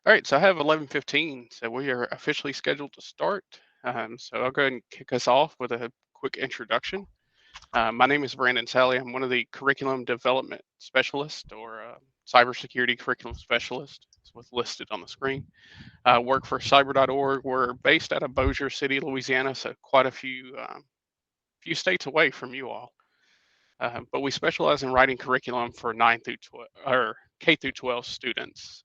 All right, so I have 11:15, so we are officially scheduled to start. So I'll go ahead and kick us off with a quick introduction. My name is Brandon Sally. I'm one of the curriculum development specialists or cybersecurity curriculum specialist. It's what's listed on the screen. I work for cyber.org. We're based out of Bossier City, Louisiana, so quite a few states away from you all. But we specialize in writing curriculum for 9 through 12 or K through 12 students.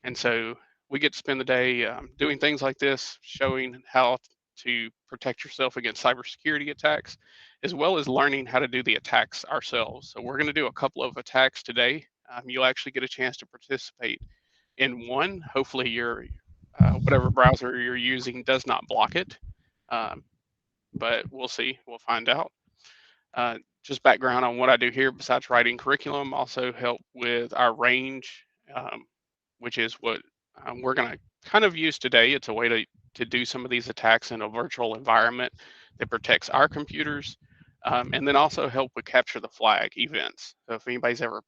And so we get to spend the day doing things like this, showing how to protect yourself against cybersecurity attacks, as well as learning how to do the attacks ourselves. So we're going to do a couple of attacks today. You'll actually get a chance to participate in one. Hopefully, your whatever browser you're using does not block it, um, but we'll see. We'll find out. Just background on what I do here besides writing curriculum, also help with our range, um, which is what we're going to kind of use today. It's a way to do some of these attacks in a virtual environment that protects our computers, and then also help with capture the flag events. So if anybody's ever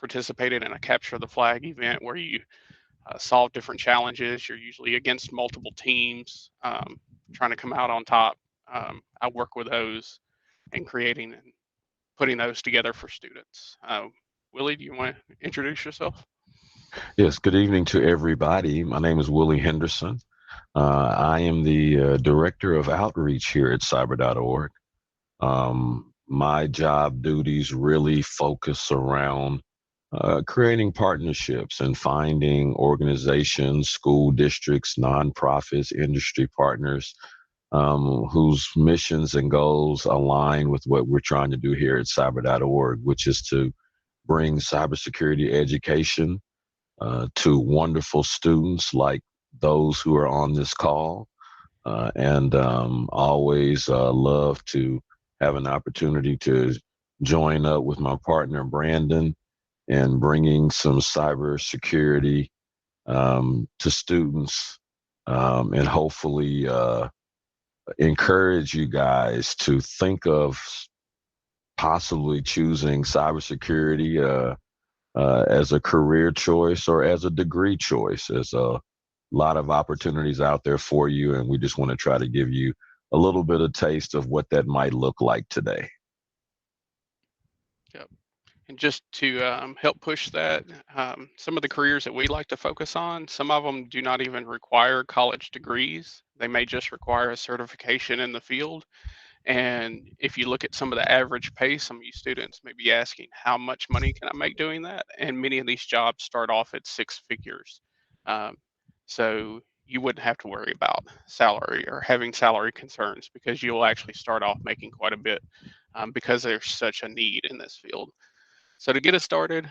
participated in a capture the flag event where you solve different challenges, you're usually against multiple teams trying to come out on top. I work with those and creating and putting those together for students. Willie, do you want to introduce yourself? Yes, good evening to everybody. My name is Willie Henderson. I am the Director of Outreach here at cyber.org. My job duties really focus around creating partnerships and finding organizations, school districts, nonprofits, industry partners whose missions and goals align with what we're trying to do here at cyber.org, which is to bring cybersecurity education to wonderful students like those who are on this call. And always love to have an opportunity to join up with my partner, Brandon, and bringing some cybersecurity to students and hopefully encourage you guys to think of possibly choosing cybersecurity as a career choice or as a degree choice. There's a lot of opportunities out there for you, and we just want to try to give you a little bit of taste of what that might look like today. Yep. And just to help push that, some of the careers that we like to focus on, some of them do not even require college degrees. They may just require a certification in the field. And if you look at some of the average pay, some of you students may be asking, how much money can I make doing that? And many of these jobs start off at six figures. Um, so you wouldn't have to worry about salary or having salary concerns because you'll actually start off making quite a bit because there's such a need in this field. So to get us started,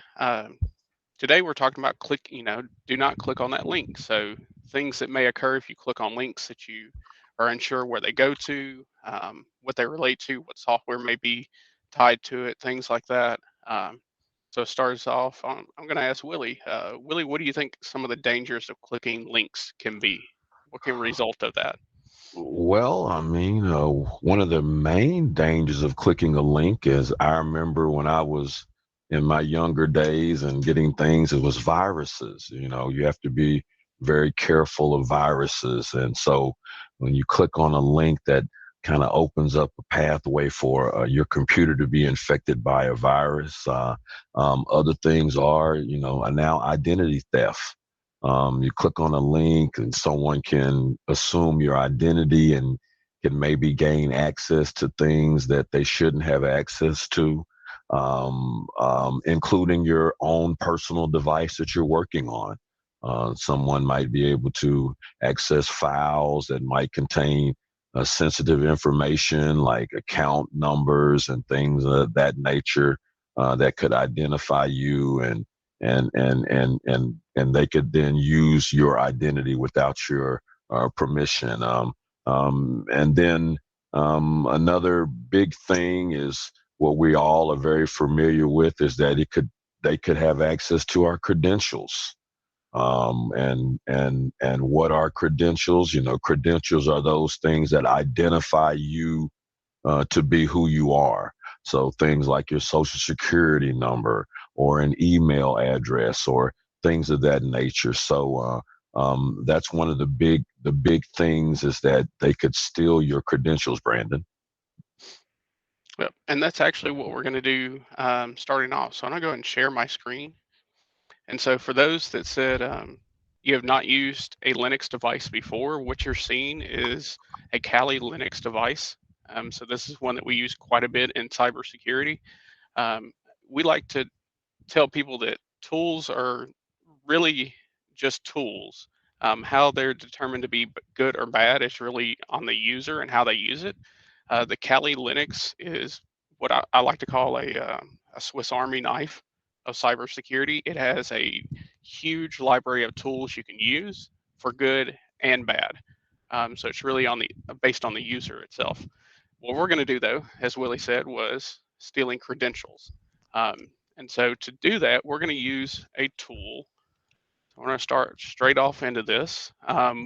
today we're talking about do not click on that link. So things that may occur if you click on links that you are unsure where they go to, what they relate to, what software may be tied to it, things like that. So it starts off, I'm going to ask Willie. Willie, what do you think some of the dangers of clicking links can be? What can result of that? Well, I mean, one of the main dangers of clicking a link is I remember when I was in my younger days and getting things, it was viruses. You know, you have to be very careful of viruses. And so when you click on a link that kind of opens up a pathway for your computer to be infected by a virus, other things are, now identity theft. You click on a link and someone can assume your identity and can maybe gain access to things that they shouldn't have access to, including your own personal device that you're working on. Someone might be able to access files that might contain sensitive information like account numbers and things of that nature that could identify you and they could then use your identity without your permission. And then another big thing is what we all are very familiar with is that they could have access to our credentials. And what are credentials? Credentials are those things that identify you to be who you are. So things like your social security number or an email address or things of that nature. So That's one of the big things is that they could steal your credentials, Brandon. Yep. And that's actually what we're going to do starting off. So I'm going to go ahead and share my screen. And so for those that said you have not used a Linux device before, what you're seeing is a Kali Linux device. So this is one that we use quite a bit in cybersecurity. Um, we like to tell people that tools are really just tools. How they're determined to be good or bad is really on the user and how they use it. The Kali Linux is what I like to call a Swiss Army knife of cybersecurity. It has a huge library of tools you can use for good and bad. So it's really on the based on the user itself. What we're going to do, though, as Willie said, was stealing credentials. Um, and so to do that, we're going to use a tool. So we're going to start straight off into this.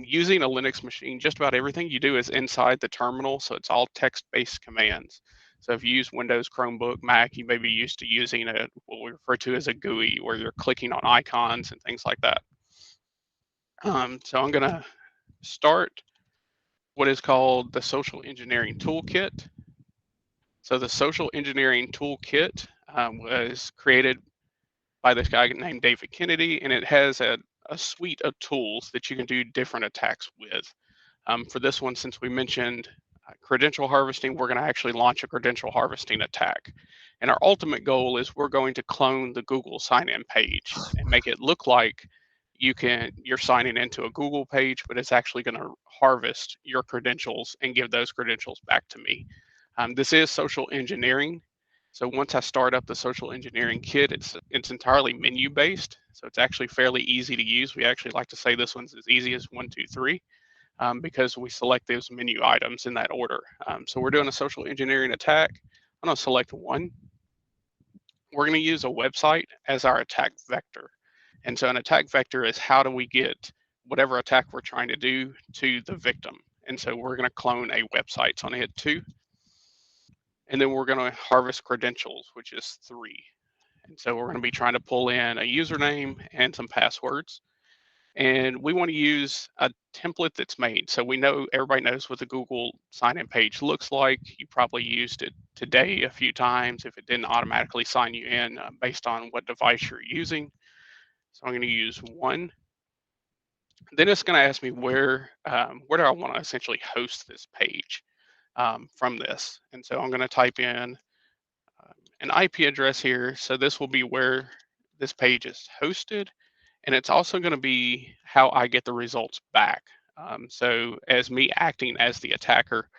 Using a Linux machine, just about everything you do is inside the terminal, so it's all text-based commands. So if you use Windows, Chromebook, Mac, you may be used to using what we refer to as a GUI, where you're clicking on icons and things like that. So I'm going to start what is called the Social Engineering Toolkit. So the Social Engineering Toolkit was created by this guy named David Kennedy, and it has a suite of tools that you can do different attacks with. For this one, since we mentioned credential harvesting, we're going to actually launch a credential harvesting attack. And our ultimate goal is we're going to clone the Google sign-in page and make it look like you're signing into a Google page, but it's actually going to harvest your credentials and give those credentials back to me. This is social engineering. So once I start up the social engineering kit, it's entirely menu based. So it's actually fairly easy to use. We actually like to say this one's as easy as 1, 2, 3 because we select those menu items in that order. So we're doing a social engineering attack. I'm going to select one. We're going to use a website as our attack vector. And so an attack vector is how do we get whatever attack we're trying to do to the victim. And so we're going to clone a website. So I'm going to hit 2. And then we're going to harvest credentials, which is 3. And so we're going to be trying to pull in a username and some passwords. And we want to use a template that's made. So we know everybody knows what the Google sign-in page looks like. You probably used it today a few times if it didn't automatically sign you in based on what device you're using. So I'm going to use 1. Then it's going to ask me where do I want to essentially host this page from this. And so I'm going to type in an IP address here. So this will be where this page is hosted. And it's also going to be how I get the results back. So as me acting as the attacker,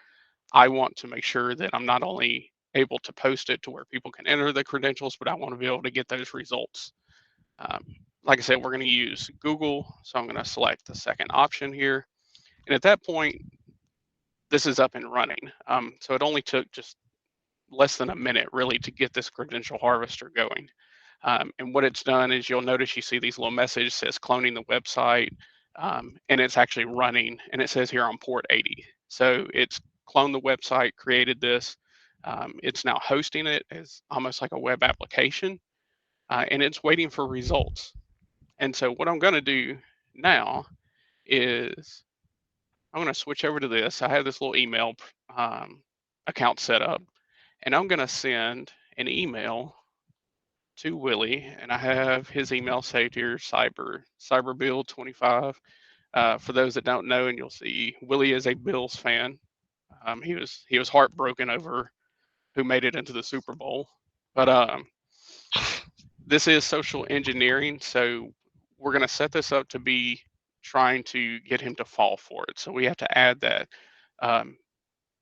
I want to make sure that I'm not only able to post it to where people can enter the credentials, but I want to be able to get those results. Like I said, we're going to use Google. So I'm going to select the second option here. And at that point, this is up and running. So it only took just less than a minute really to get this credential harvester going. And what it's done is you'll notice you see these little messages says cloning the website, and it's actually running, and it says here on port 80. So it's cloned the website, created this. It's now hosting it as almost like a web application, and it's waiting for results. And so what I'm going to do now is I'm going to switch over to this. I have this little email account set up, and I'm going to send an email to Willie, and I have his email saved here, cyberbill25. For those that don't know, and you'll see Willie is a Bills fan. He was heartbroken over who made it into the Super Bowl, but this is social engineering, so we're going to set this up to be trying to get him to fall for it. So we have to add that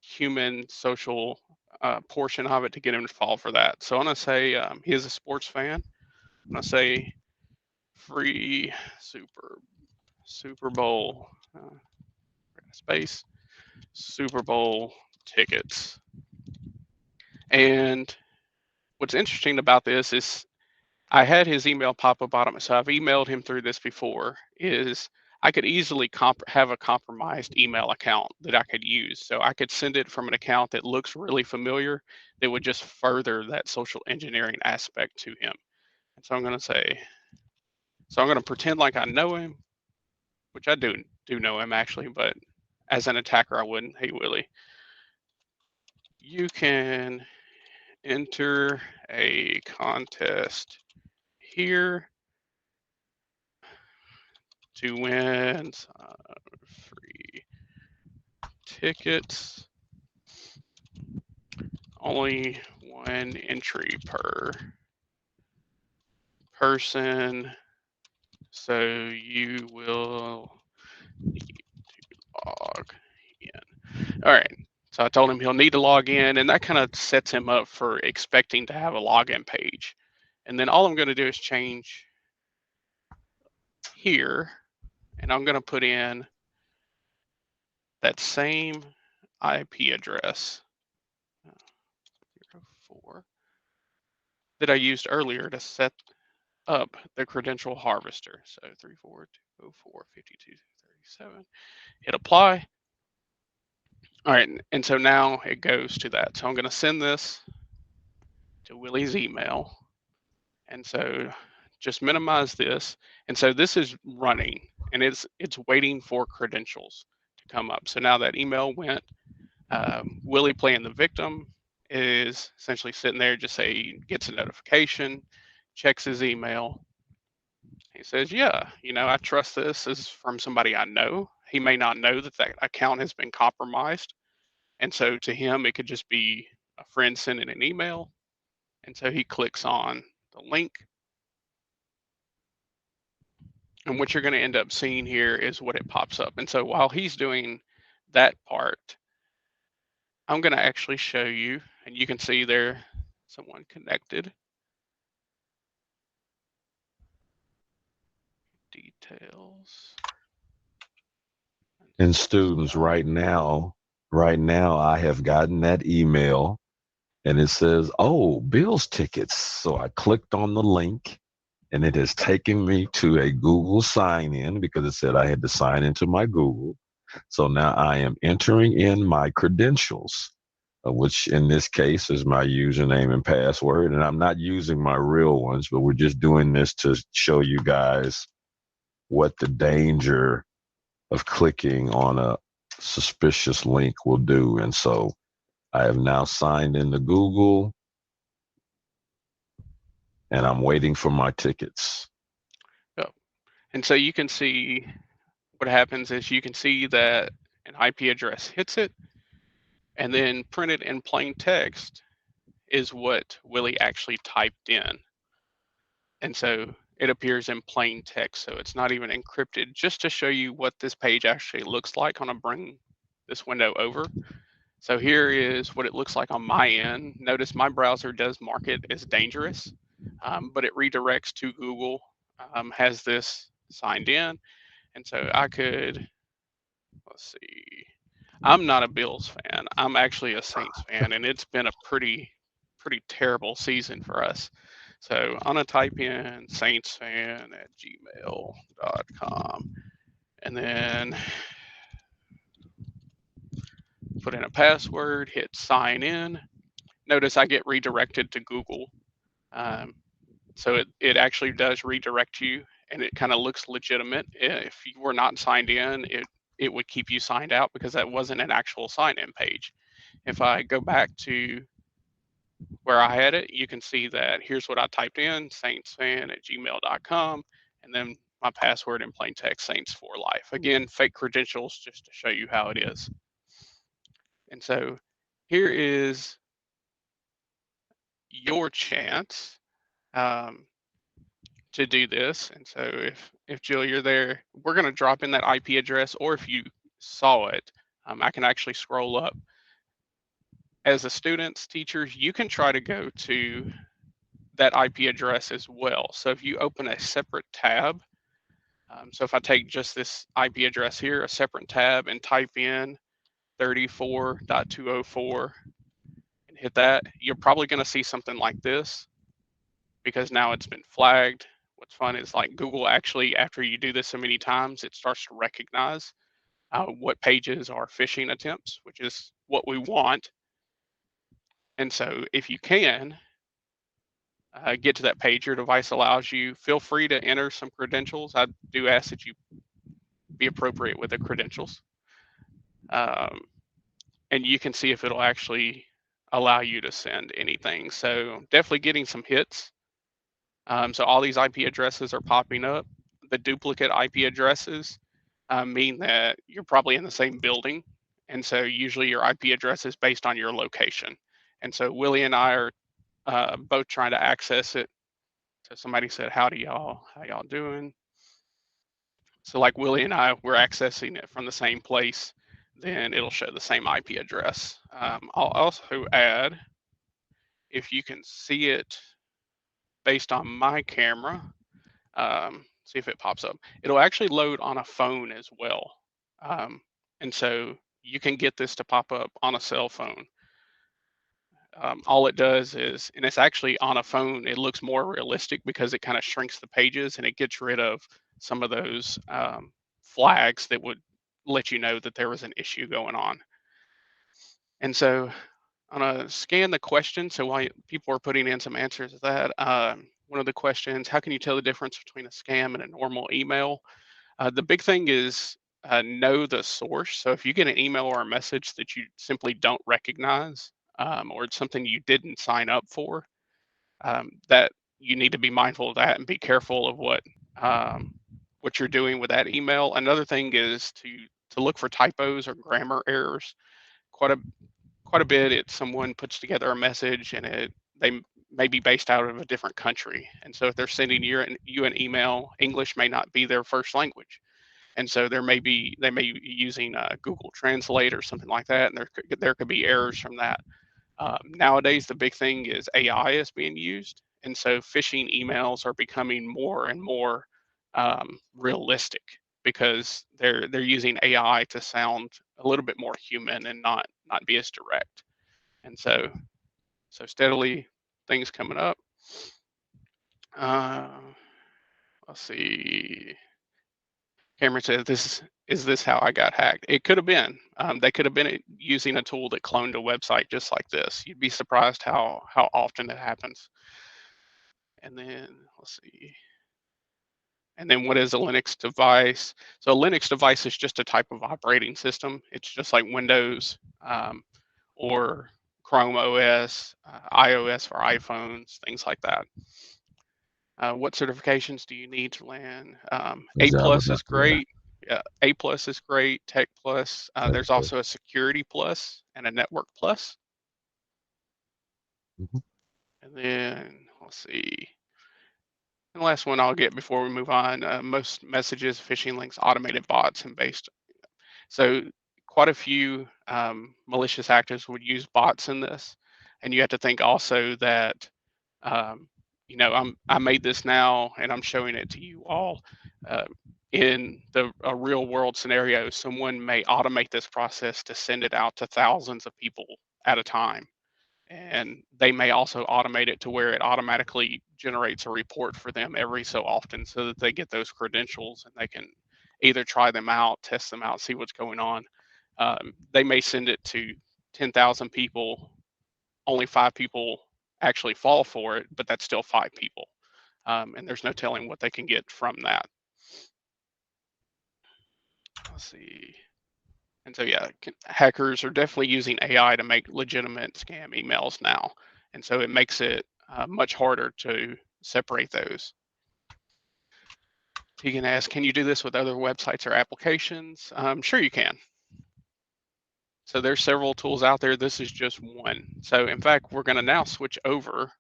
human social portion of it to get him to fall for that. So I'm going to say he is a sports fan. I'm going to say free Super Bowl space Super Bowl tickets. And what's interesting about this is I had his email pop up on it, so I've emailed him through this before. Is I could easily have a compromised email account that I could use. So I could send it from an account that looks really familiar that would just further that social engineering aspect to him. And so I'm going to say, so I'm going to pretend like I know him. which I do know him actually, but as an attacker, I wouldn't. Hey, Willie, you can enter a contest here to win free tickets. Only one entry per person, so you will need to log in. All right. So I told him he'll need to log in, and that kind of sets him up for expecting to have a login page. And then all I'm going to do is change here, and I'm going to put in that same IP address 04 that I used earlier to set up the credential harvester. So 342045237. Hit apply. All right, and so now it goes to that. So I'm going to send this to Willie's email. And so just minimize this. And so this is running, and it's waiting for credentials to come up. So now that email went, Willie playing the victim is essentially sitting there, just say, gets a notification, checks his email. He says, yeah, I trust this is from somebody I know. He may not know that that account has been compromised. And so to him, it could just be a friend sending an email. And so he clicks on the link. And what you're going to end up seeing here is what it pops up. And so while he's doing that part, I'm going to actually show you, and you can see there someone connected. Details. And students, right now, I have gotten that email and it says, oh, Bill's tickets. So I clicked on the link and it has taken me to a Google sign in because it said I had to sign into my Google. So now I am entering in my credentials, which in this case is my username and password. And I'm not using my real ones, but we're just doing this to show you guys what the danger of clicking on a suspicious link will do. And so I have now signed into Google and I'm waiting for my tickets. Oh. And so you can see what happens is you can see that an IP address hits it, and then printed in plain text is what Willie actually typed in. And so it appears in plain text, so it's not even encrypted, just to show you what this page actually looks like. I'm going to bring this window over. So here is what it looks like on my end. Notice my browser does mark it as dangerous, but it redirects to Google, has this signed in. And so I could, let's see, I'm not a Bills fan. I'm actually a Saints fan, and it's been a pretty terrible season for us. So I'm gonna type in saintsfan@gmail.com and then put in a password, hit sign in. Notice I get redirected to Google. So it actually does redirect you, and it kind of looks legitimate. If you were not signed in, it would keep you signed out because that wasn't an actual sign-in page. If I go back to where I had it, you can see that here's what I typed in, saintsfan@gmail.com, and then my password in plain text, Saints for life. Again, fake credentials just to show you how it is. And so here is your chance to do this. And so if Jill, you're there, we're going to drop in that IP address, or if you saw it, I can actually scroll up. As a students, teachers, you can try to go to that IP address as well. So if you open a separate tab, so if I take just this IP address here, a separate tab, and type in 34.204 and hit that, you're probably going to see something like this because now it's been flagged. What's fun is like Google actually, after you do this so many times, it starts to recognize what pages are phishing attempts, which is what we want. And so if you can get to that page your device allows you, feel free to enter some credentials. I do ask that you be appropriate with the credentials. And you can see if it'll actually allow you to send anything. So definitely getting some hits. So all these IP addresses are popping up. The duplicate IP addresses mean that you're probably in the same building. And so usually your IP address is based on your location. And so Willie and I are both trying to access it. So somebody said, howdy y'all, how y'all doing? So like Willie and I, we're accessing it from the same place, then it'll show the same IP address. I'll also add, if you can see it based on my camera, see if it pops up. It'll actually load on a phone as well. And so you can get this to pop up on a cell phone. All it does is, and it's actually on a phone, it looks more realistic because it kind of shrinks the pages and it gets rid of some of those flags that would let you know that there was an issue going on. And so I'm gonna scan the question. So while people are putting in some answers to that, one of the questions, how can you tell the difference between a scam and a normal email? The big thing is know the source. So if you get an email or a message that you simply don't recognize, or it's something you didn't sign up for, that you need to be mindful of that and be careful of what you're doing with that email. Another thing is to look for typos or grammar errors. Quite a bit. It's someone puts together a message and they may be based out of a different country, and so if they're sending you an email, English may not be their first language. And so they may be using Google Translate or something like that, and there could be errors from that. Nowadays, the big thing is AI is being used, and so phishing emails are becoming more and more realistic because they're using AI to sound a little bit more human and not be as direct. And so steadily things coming up. Let's see. Cameron said, is this how I got hacked? It could have been. They could have been using a tool that cloned a website just like this. You'd be surprised how often it happens. And then let's see. And then what is a Linux device? So a Linux device is just a type of operating system. It's just like Windows or Chrome OS, iOS for iPhones, things like that. What certifications do you need to land? A plus is great. Yeah, A plus is great. Tech plus. There's also a security plus and a network plus. Mm-hmm. And then let's see. And the last one I'll get before we move on. Most messages, phishing links, automated bots, and based. So quite a few malicious actors would use bots in this, and you have to think also that I made this now and I'm showing it to you all. In a real world scenario, someone may automate this process to send it out to thousands of people at a time. And they may also automate it to where it automatically generates a report for them every so often so that they get those credentials and they can either try them out, test them out, see what's going on. They may send it to 10,000 people, only 5 people actually fall for it, but that's still 5 people. And there's no telling what they can get from that. Let's see. And so, yeah, hackers are definitely using AI to make legitimate scam emails now. And so it makes it much harder to separate those. You can ask, can you do this with other websites or applications? Sure you can. So there's several tools out there. This is just one. So in fact, we're going to now switch over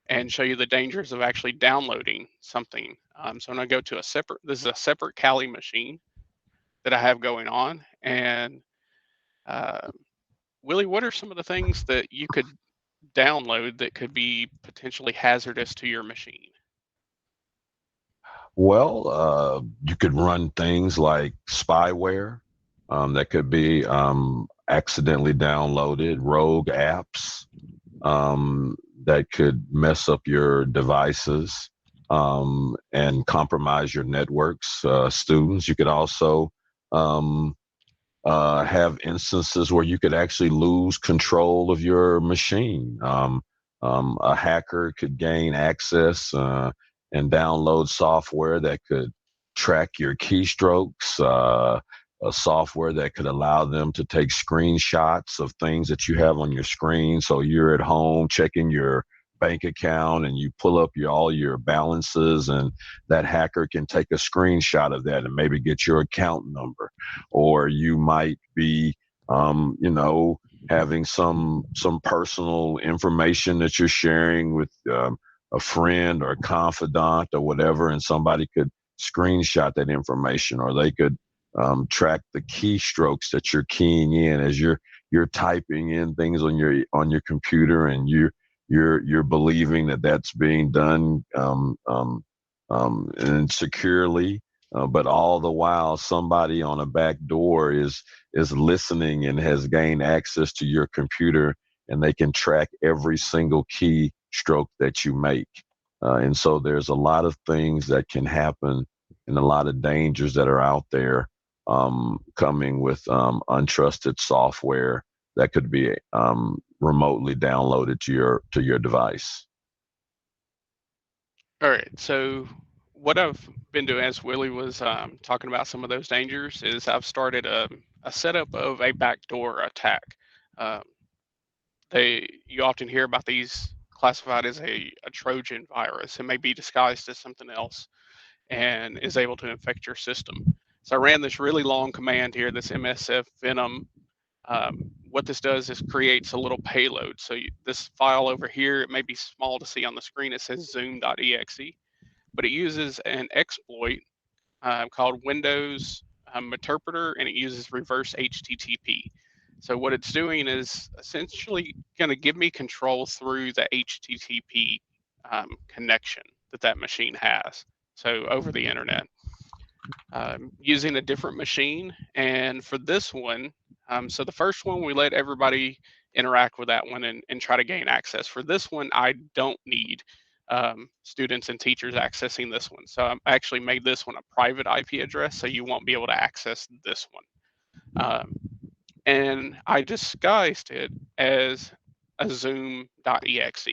and show you the dangers of actually downloading something. So I'm going to go to this is a separate Kali machine that I have going on. And Willie, what are some of the things that you could download that could be potentially hazardous to your machine? Well, you could run things like spyware that could be accidentally downloaded, rogue apps that could mess up your devices and compromise your networks. Students, you could also have instances where you could actually lose control of your machine. A hacker could gain access and download software that could track your keystrokes, a software that could allow them to take screenshots of things that you have on your screen. So you're at home checking your bank account and you pull up all your balances, and that hacker can take a screenshot of that and maybe get your account number. Or you might be having some personal information that you're sharing with a friend or a confidant or whatever, and somebody could screenshot that information, or they could track the keystrokes that you're keying in as you're typing in things on your computer, and you're believing that that's being done and securely, but all the while somebody on a back door is listening and has gained access to your computer, and they can track every single key stroke that you make. And so there's a lot of things that can happen and a lot of dangers that are out there coming with untrusted software that could be remotely downloaded to your device. All right. So what I've been doing, as Willie was talking about some of those dangers, is I've started a setup of a backdoor attack. Um, you often hear about these classified as a Trojan virus. It may be disguised as something else and is able to infect your system. So I ran this really long command here, this MSF Venom. What this does is creates a little payload. So this file over here, it may be small to see on the screen. It says zoom.exe, but it uses an exploit called Windows Interpreter, and it uses reverse HTTP. So what it's doing is essentially going to give me control through the HTTP connection that machine has. So over the internet, using a different machine. And for this one, so the first one, we let everybody interact with that one and try to gain access. For this one, I don't need students and teachers accessing this one. So I actually made this one a private IP address, so you won't be able to access this one. And I disguised it as a zoom.exe.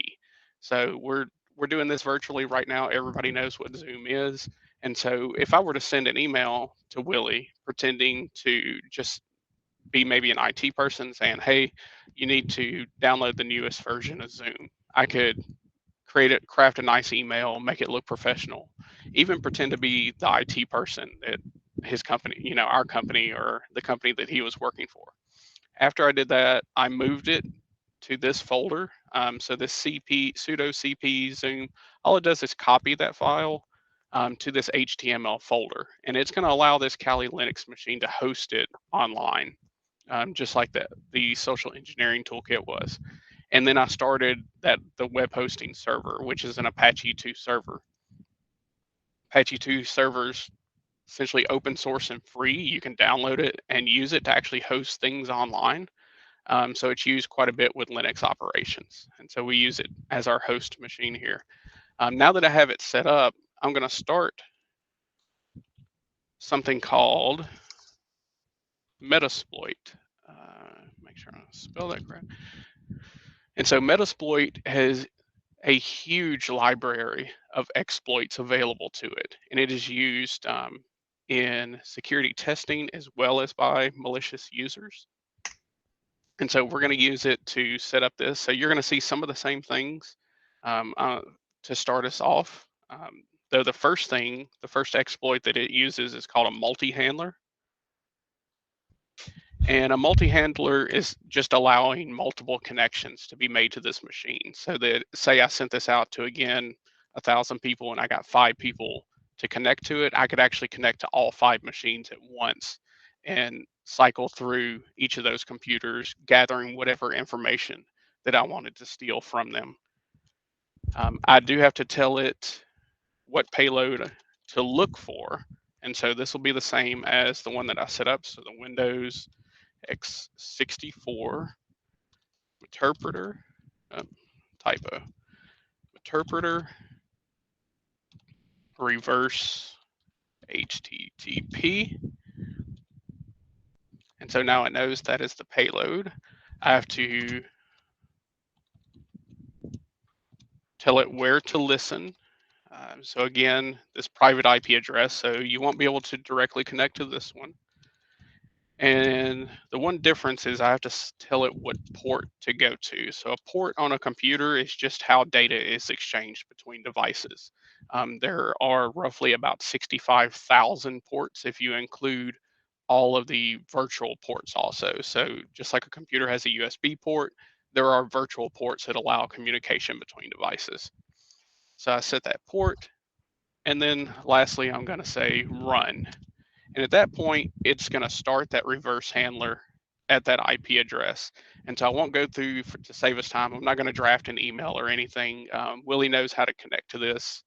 So we're doing this virtually right now. Everybody knows what Zoom is. And so if I were to send an email to Willie pretending to just be maybe an IT person saying, hey, you need to download the newest version of Zoom, I could craft a nice email, make it look professional, even pretend to be the IT person at his company, our company or the company that he was working for. After I did that, I moved it to this folder. So this sudo cp zoom, all it does is copy that file to this HTML folder, and it's going to allow this Kali Linux machine to host it online, just like the social engineering toolkit was. And then I started the web hosting server, which is an Apache 2 server. Apache 2 servers essentially open source and free. You can download it and use it to actually host things online. So it's used quite a bit with Linux operations. And so we use it as our host machine here. Now that I have it set up, I'm going to start something called Metasploit. Make sure I spell that correct. And so Metasploit has a huge library of exploits available to it, and it is used in security testing as well as by malicious users. And so we're going to use it to set up this. So you're going to see some of the same things to start us off. Though the first exploit that it uses is called a multi-handler. And a multi-handler is just allowing multiple connections to be made to this machine. So that, say I sent this out to, again, 1,000 people and I got 5 people to connect to it, I could actually connect to all 5 machines at once and cycle through each of those computers, gathering whatever information that I wanted to steal from them. I do have to tell it what payload to look for. And so this will be the same as the one that I set up. So the Windows x64 interpreter, typo, interpreter, reverse HTTP. And so now it knows that is the payload. I have to tell it where to listen. So again, this private IP address, so you won't be able to directly connect to this one. And the one difference is I have to tell it what port to go to. So a port on a computer is just how data is exchanged between devices. There are roughly about 65,000 ports if you include all of the virtual ports also. So just like a computer has a USB port, there are virtual ports that allow communication between devices. So I set that port, and then lastly, I'm going to say run. And at that point, it's going to start that reverse handler at that IP address. And so I won't go through to save us time. I'm not going to draft an email or anything. Willie knows how to connect to this.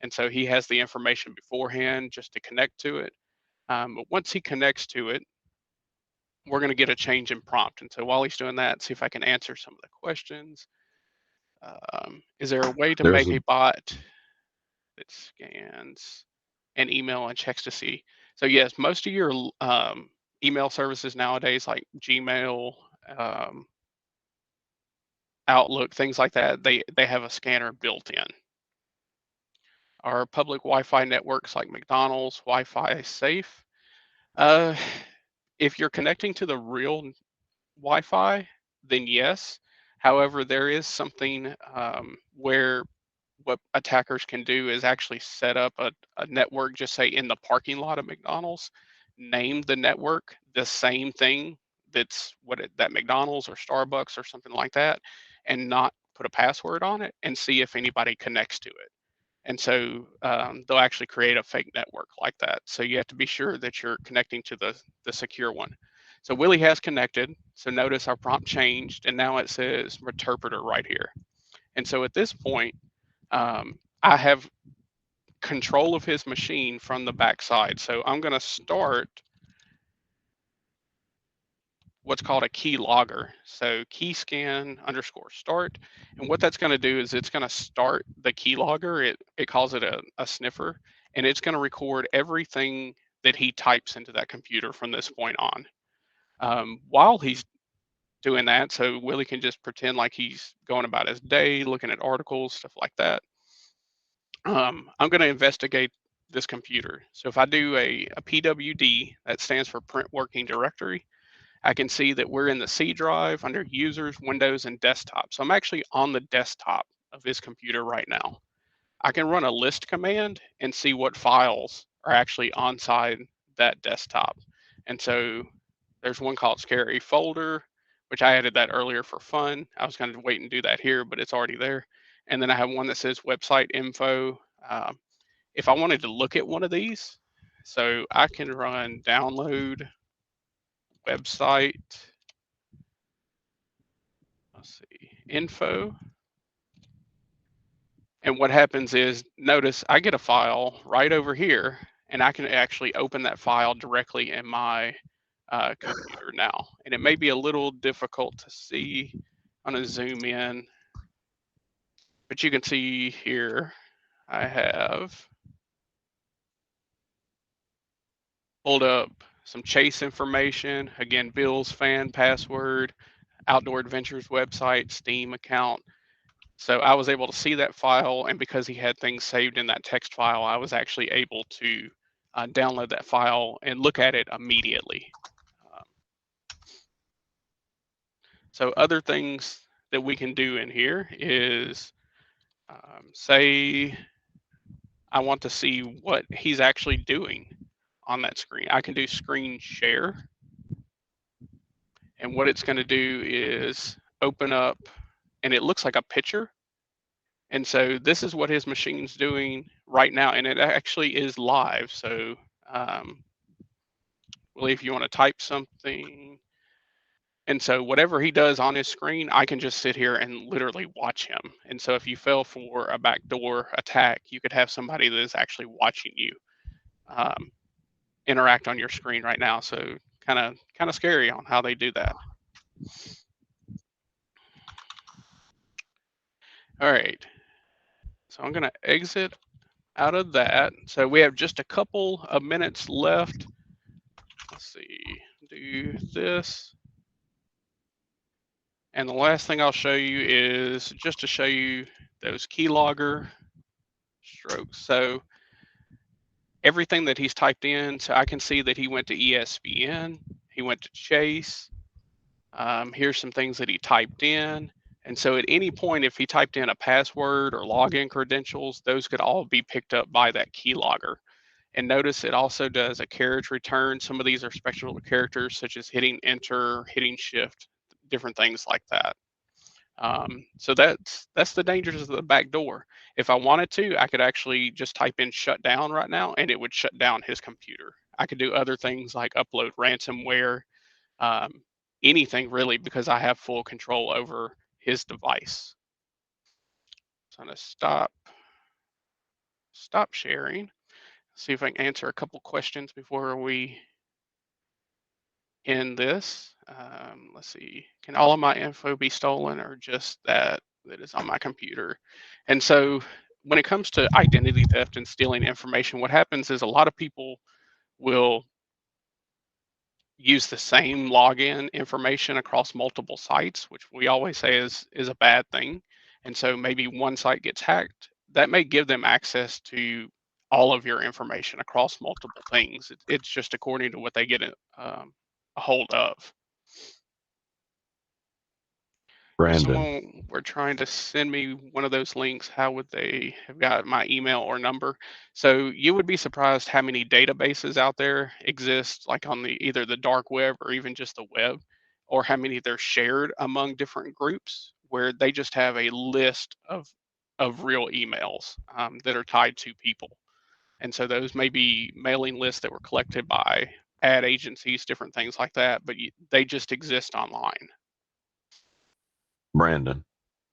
And so he has the information beforehand just to connect to it. But once he connects to it, we're going to get a change in prompt. And so while he's doing that, see if I can answer some of the questions. Is there a way to There's make a a bot that scans an email and checks to see? So yes, most of your email services nowadays, like Gmail, um, Outlook, things like that, they have a scanner built in. Are public Wi-Fi networks like McDonald's Wi-Fi safe? Uh, if you're connecting to the real Wi-Fi, then yes. However, there is something where what attackers can do is actually set up a network, just say in the parking lot of McDonald's, name the network the same thing that's that McDonald's or Starbucks or something like that, and not put a password on it and see if anybody connects to it. And so they'll actually create a fake network like that. So you have to be sure that you're connecting to the secure one. So Willie has connected. So notice our prompt changed, and now it says interpreter right here. And so at this point, I have control of his machine from the backside. So I'm going to start what's called a key logger. So key scan underscore start. And what that's going to do is it's going to start the key logger. It calls it a sniffer, and it's going to record everything that he types into that computer from this point on. While he's doing that, so Willie can just pretend like he's going about his day, looking at articles, stuff like that. I'm going to investigate this computer. So if I do a PWD, that stands for Print Working Directory, I can see that we're in the C drive under users, Windows, and desktop. So I'm actually on the desktop of this computer right now. I can run a list command and see what files are actually inside that desktop. And so there's one called Scary Folder, which I added that earlier for fun. I was going to wait and do that here, but it's already there. And then I have one that says website info. If I wanted to look at one of these, so I can run download website, let's see, info. And what happens is, notice I get a file right over here, and I can actually open that file directly in my computer now. And it may be a little difficult to see. I'm going to zoom in, but you can see here I have pulled up some Chase information. Again, Bill's fan password, Outdoor Adventures website, Steam account. So I was able to see that file, and because he had things saved in that text file, I was actually able to download that file and look at it immediately. So other things that we can do in here is say I want to see what he's actually doing on that screen. I can do screen share, and what it's going to do is open up, and it looks like a picture. And so this is what his machine's doing right now, and it actually is live. So Willie, if you want to type something, and so whatever he does on his screen, I can just sit here and literally watch him. And so if you fell for a backdoor attack, you could have somebody that is actually watching you interact on your screen right now. So kind of scary on how they do that. All right. So I'm going to exit out of that. So we have just a couple of minutes left. Let's see, do this. And the last thing I'll show you is just to show you those keylogger strokes. So everything that he's typed in, so I can see that he went to ESPN, he went to Chase. Here's some things that he typed in. And so at any point, if he typed in a password or login credentials, those could all be picked up by that keylogger. And notice it also does a carriage return. Some of these are special characters such as hitting enter, hitting shift, different things like that. So that's the dangers of the back door. If I wanted to, I could actually just type in shut down right now and it would shut down his computer. I could do other things like upload ransomware, um, anything really, because I have full control over his device. So I'm gonna stop sharing. See if I can answer a couple questions before we end this. Let's see. Can all of my info be stolen or just that is on my computer? And so when it comes to identity theft and stealing information, what happens is a lot of people will use the same login information across multiple sites, which we always say is a bad thing. And so maybe one site gets hacked. That may give them access to all of your information across multiple things. It's just according to what they get a hold of. If Brandon. someone were trying to send me one of those links, how would they have got my email or number? So you would be surprised how many databases out there exist, like on the either the dark web or even just the web, or how many they're shared among different groups where they just have a list of real emails that are tied to people. And so those may be mailing lists that were collected by ad agencies, different things like that, but they just exist online. Brandon.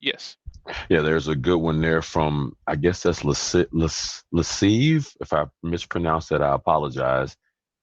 Yes. Yeah, there's a good one there from, I guess that's Lascive. If I mispronounced that, I apologize.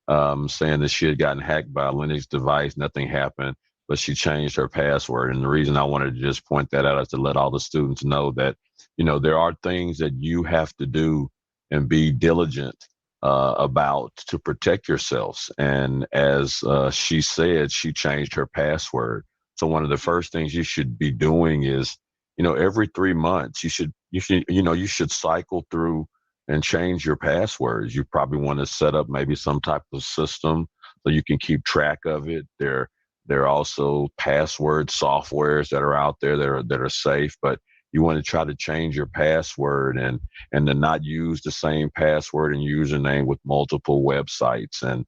Saying that she had gotten hacked by a Linux device, nothing happened, but she changed her password. And the reason I wanted to just point that out is to let all the students know that, there are things that you have to do and be diligent about to protect yourselves. And as she said, she changed her password. So one of the first things you should be doing is, every 3 months, you should cycle through and change your passwords. You probably want to set up maybe some type of system so you can keep track of it. There are also password softwares that are out there that are safe, but you want to try to change your password and to not use the same password and username with multiple websites and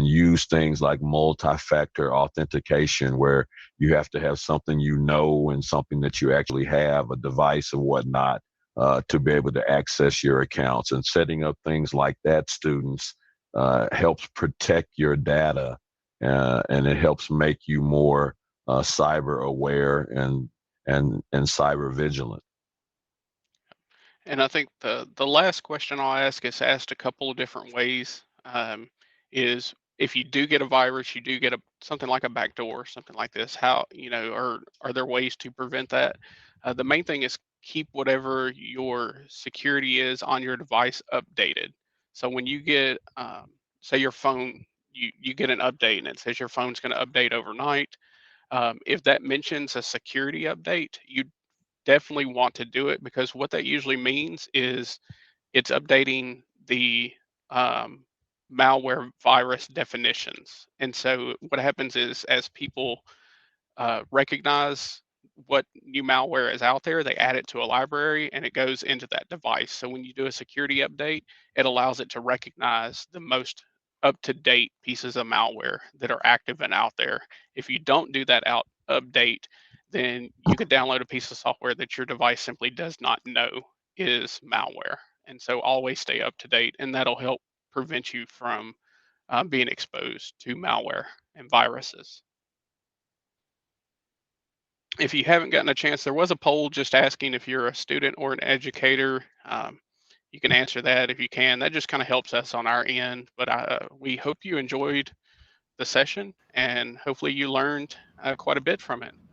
use things like multi-factor authentication where you have to have something and something that you actually have, a device or whatnot, to be able to access your accounts. And setting up things like that, students, helps protect your data, and it helps make you more cyber aware and cyber vigilant. And I think the last question I'll ask is asked a couple of different ways. Is if you do get a virus, you do get something like a backdoor, something like this. How are there ways to prevent that? The main thing is keep whatever your security is on your device updated. So when you get, say your phone, you get an update and it says your phone's going to update overnight. If that mentions a security update, you definitely want to do it because what that usually means is it's updating the um, malware virus definitions. And so what happens is as people recognize what new malware is out there, they add it to a library and it goes into that device. So when you do a security update, it allows it to recognize the most up to date pieces of malware that are active and out there. If you don't do that update, then you could download a piece of software that your device simply does not know is malware. And so always stay up to date, and that'll help prevent you from being exposed to malware and viruses. If you haven't gotten a chance, there was a poll just asking if you're a student or an educator. You can answer that if you can. That just kind of helps us on our end. But we hope you enjoyed the session and hopefully you learned quite a bit from it.